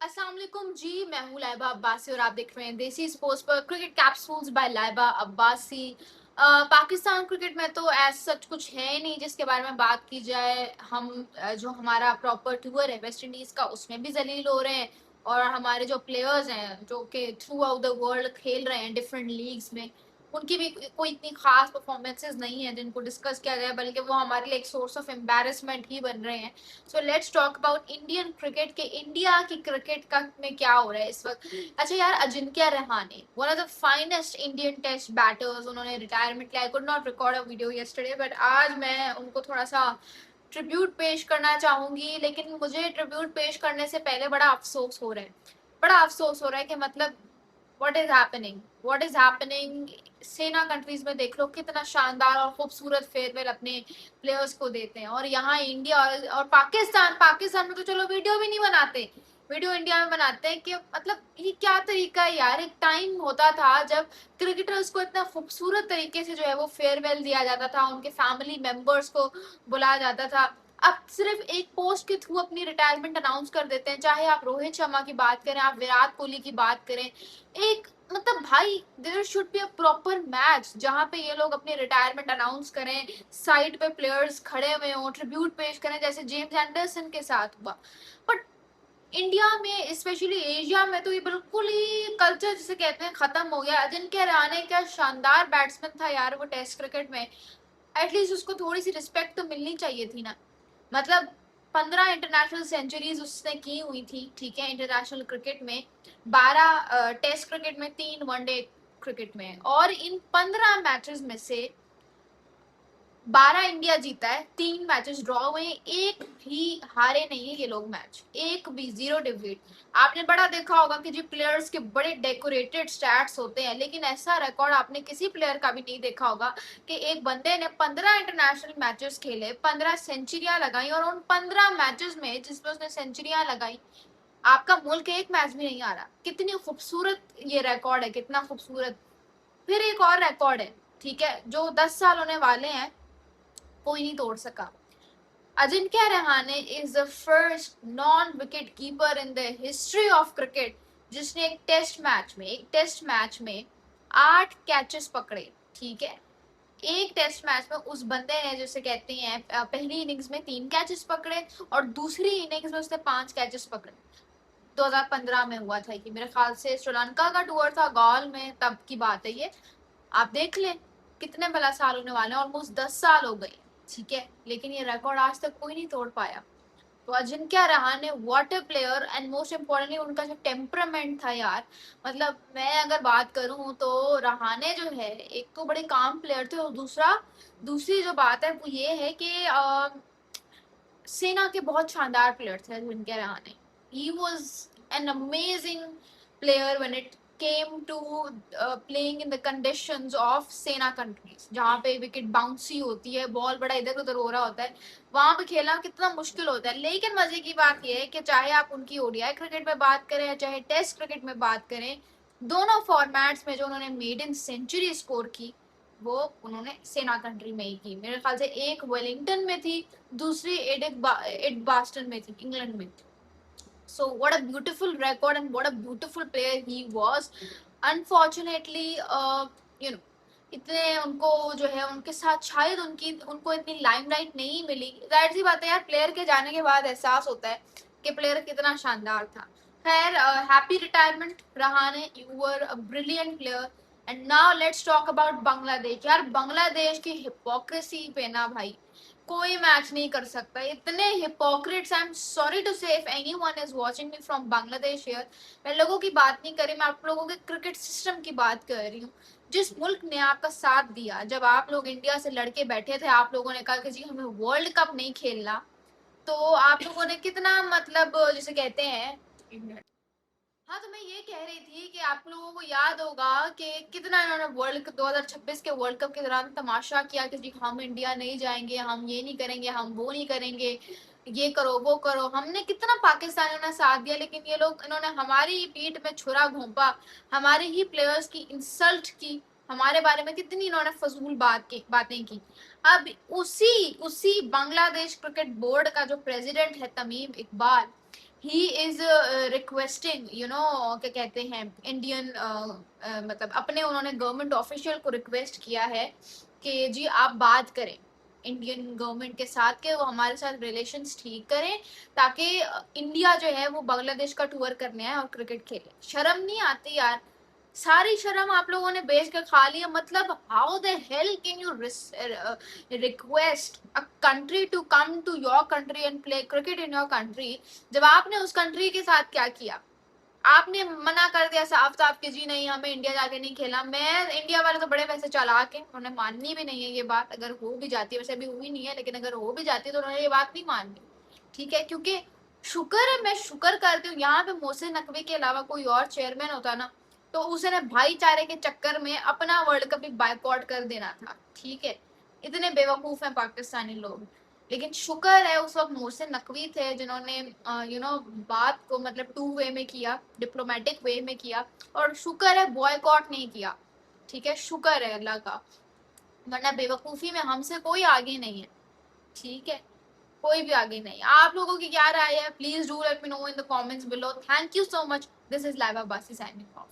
अस्सलाम वालेकुम जी। मैं हूँ लाइबा अब्बासी और आप देख रहे हैं देसी स्पोर्ट्स पर cricket capsules by Laiba Abbasi. Pakistan cricket में तो ऐसा सच कुछ है ही नहीं जिसके बारे में बात की जाए। हम जो हमारा प्रॉपर टूर है वेस्ट इंडीज का उसमें भी जलील हो रहे हैं, और हमारे जो प्लेयर्स हैं जो कि थ्रू आउट द वर्ल्ड खेल रहे हैं डिफरेंट लीग्स में, उनकी भी कोई इतनी खास परफॉर्मेंसेस नहीं है जिनको डिस्कस किया जाए, बल्कि वो हमारे लिए एक सोर्स ऑफ एम्बेरसमेंट ही बन रहे हैं। So let's talk about Indian cricket के इंडिया की क्रिकेट का में क्या हो रहा है इस वक्त। अच्छा यार, Ajinkya Rahane one of the finest Indian test batters, उन्होंने रिटायरमेंट लिया। I could not record a video yesterday, but आज मैं उनको थोड़ा सा ट्रिब्यूट पेश करना चाहूंगी। लेकिन मुझे ट्रिब्यूट पेश करने से पहले बड़ा अफसोस हो रहा है, बड़ा अफसोस हो रहा है कि मतलब what is happening SENA countries में। देख लो कितना शानदार और खूबसूरत फेयरवेल अपने प्लेयर्स को देते हैं, और यहाँ इंडिया और पाकिस्तान में तो चलो वीडियो भी नहीं बनाते, वीडियो इंडिया में बनाते हैं। कि मतलब ये क्या तरीका है यार। एक टाइम होता था जब क्रिकेटर्स को इतना खूबसूरत तरीके से जो है वो फेयरवेल दिया जाता था, उनके फैमिली मेंबर्स को बुलाया जाता था। अब सिर्फ एक पोस्ट के थ्रू अपनी रिटायरमेंट अनाउंस कर देते हैं। चाहे आप रोहित शर्मा की बात करें, आप विराट कोहली की बात करें, एक मतलब भाई there should be a proper match जहां पे ये लोग अपनी रिटायरमेंट अनाउंस करें, साइड पे प्लेयर्स खड़े हुए हों, ट्रिब्यूट पेश करें, जैसे जेम्स एंडरसन के साथ हुआ। बट इंडिया में स्पेशली एशिया में तो ये बिल्कुल ही कल्चर जिसे कहते हैं खत्म हो गया। अजिंक्य रहाणे क्या शानदार बैट्समैन था यार वो टेस्ट क्रिकेट में। एटलीस्ट उसको थोड़ी सी रिस्पेक्ट तो मिलनी चाहिए थी ना। मतलब 15 इंटरनेशनल सेंचुरीज उसने की हुई थी, ठीक है, इंटरनेशनल क्रिकेट में। 12 टेस्ट क्रिकेट में, 3 वनडे क्रिकेट में, और इन 15 मैचेस में से 12 इंडिया जीता है, 3 मैचेस ड्रॉ हुए, एक भी हारे नहीं है ये लोग मैच, एक भी, जीरो डिफीट। आपने बड़ा देखा होगा कि जी प्लेयर्स के बड़े डेकोरेटेड स्टैट्स होते हैं, लेकिन ऐसा रिकॉर्ड आपने किसी प्लेयर का भी नहीं देखा होगा कि एक बंदे ने 15 इंटरनेशनल मैचेस खेले, 15 सेंचुरियां लगाई, और उन 15 मैचेस में जिसमें उसने सेंचुरियां लगाई, आपका मुल्क एक मैच भी नहीं आ रहा। कितनी खूबसूरत ये रिकॉर्ड है, कितना खूबसूरत। फिर एक और रिकॉर्ड है, ठीक है, जो 10 साल होने वाले हैं, कोई नहीं तोड़ सका। Ajinkya Rahane is the first non wicket keeper in the history of cricket जिसने एक टेस्ट मैच में 8 कैचेस पकड़े, ठीक है। एक टेस्ट मैच में उस बंदे ने, जैसे कहते हैं, पहली इनिंग्स में 3 कैचेस पकड़े और दूसरी इनिंग्स में उसने 5 कैचेस पकड़े। 2015 में हुआ था कि मेरे ख्याल से श्रीलंका का टूर था गॉल में, तब की बात है ये। आप देख लें कितने भला साल होने वाले हैं, ऑलमोस्ट 10 साल हो गए, ठीक है, लेकिन ये रिकॉर्ड आज तक कोई नहीं तोड़ पाया। तो Ajinkya Rahane what a player, and most importantly उनका जो टेम्परामेंट था यार। मतलब मैं अगर बात करूं तो रहाणे जो है, एक तो बड़े काम प्लेयर थे, और दूसरी जो बात है वो ये है कि सेना के बहुत शानदार प्लेयर थे Ajinkya Rahane. He was an amazing player when it came to playing in the conditions of SENA countries, जहाँ पे विकेट बाउंसी होती है, बॉल बड़ा इधर उधर हो रहा होता है, वहां पे खेलना कितना मुश्किल होता है। लेकिन मजे की बात यह है कि चाहे आप उनकी ओडीआई क्रिकेट में बात करें चाहे टेस्ट क्रिकेट में बात करें, दोनों फॉर्मेट्स में जो उन्होंने मेडन सेंचुरी स्कोर की वो उन्होंने सेना कंट्री में ही की। मेरे ख्याल से एक वेलिंगटन में थी, दूसरी एडबास्टन में थी, इंग्लैंड में। So what a beautiful record and what a beautiful player he was. Unfortunately, you know, इतने उनको जो है उनके साथ शायद उनको इतनी लाइमलाइट नहीं मिली। जाहिर सी बात है यार, प्लेयर के जाने के बाद एहसास होता है कि प्लेयर कितना शानदार था। खैर, happy retirement Rahane, you were a brilliant player. And now let's talk about Bangladesh. यार बांग्लादेश की हिपोक्रेसी पे ना भाई कोई मैच नहीं कर सकता। इतने hypocrites, I am sorry to say if anyone is watching me from Bangladesh here. मैं लोगों की बात नहीं कर रही, मैं आप लोगों के क्रिकेट सिस्टम की बात कर रही हूँ। जिस मुल्क ने आपका साथ दिया, जब आप लोग इंडिया से लड़के बैठे थे, आप लोगों ने कहा कि जी हमें वर्ल्ड कप नहीं खेलना, तो आप लोगों ने कितना, मतलब जिसे कहते हैं, हाँ, तो मैं ये कह रही थी कि आप लोगों को याद होगा कि कितना इन्होंने 2026 के वर्ल्ड कप के दौरान तमाशा किया कि जी हम इंडिया नहीं जाएंगे, हम ये नहीं करेंगे, हम वो नहीं करेंगे, ये करो वो करो। हमने कितना पाकिस्तानियों ने साथ दिया, लेकिन ये लोग, इन्होंने हमारी ही पीठ में छुरा घोंपा, हमारे ही प्लेयर्स की इंसल्ट की, हमारे बारे में कितनी इन्होंने फजूल बातें की। अब उसी उसी बांग्लादेश क्रिकेट बोर्ड का जो प्रेसिडेंट है Tamim Iqbal, he is requesting क्या कहते हैं इंडियन मतलब अपने उन्होंने गवर्नमेंट ऑफिशियल को रिक्वेस्ट किया है कि जी आप बात करें इंडियन गवर्नमेंट के साथ के वो हमारे साथ रिलेशंस ठीक करें ताकि इंडिया जो है वो बांग्लादेश का टूर करने आए और क्रिकेट खेले। शर्म नहीं आती यार? सारी शर्म आप लोगों ने बेच के खा लिया। मतलब how the hell can you request a country to come to your country and play cricket in your country, जब आपने उस कंट्री के साथ क्या किया? आपने मना कर दिया साफ साफ कि जी नहीं हमें इंडिया जाके नहीं खेला। मैं इंडिया वाले तो बड़े वैसे चालाक हैं, उन्हें माननी भी नहीं है ये बात। अगर हो भी जाती है, वैसे अभी हुई नहीं है, लेकिन अगर हो भी जाती है तो उन्होंने ये बात नहीं माननी। ठीक है, क्योंकि शुक्र है, मैं शुक्र करती हूँ यहाँ पे मोहसिन नकवी के अलावा कोई और चेयरमैन होता ना तो उसने भाईचारे के चक्कर में अपना वर्ल्ड कप भी बायकॉट कर देना था। ठीक है, इतने बेवकूफ हैं पाकिस्तानी लोग। लेकिन शुक्र है उस वक्त मोहसिन नकवी थे जिन्होंने बात को मतलब टू वे में किया, डिप्लोमेटिक वे में किया, और शुक्र है बॉयकॉट नहीं किया। ठीक है, शुक्र है अल्लाह का, वरना बेवकूफी में हमसे कोई आगे नहीं है। ठीक है, कोई भी आगे नहीं। आप लोगों की क्या राय है? Please do let me know in the comments below. Thank you so much. This is लाइवा बासी साइनिंग ऑफ।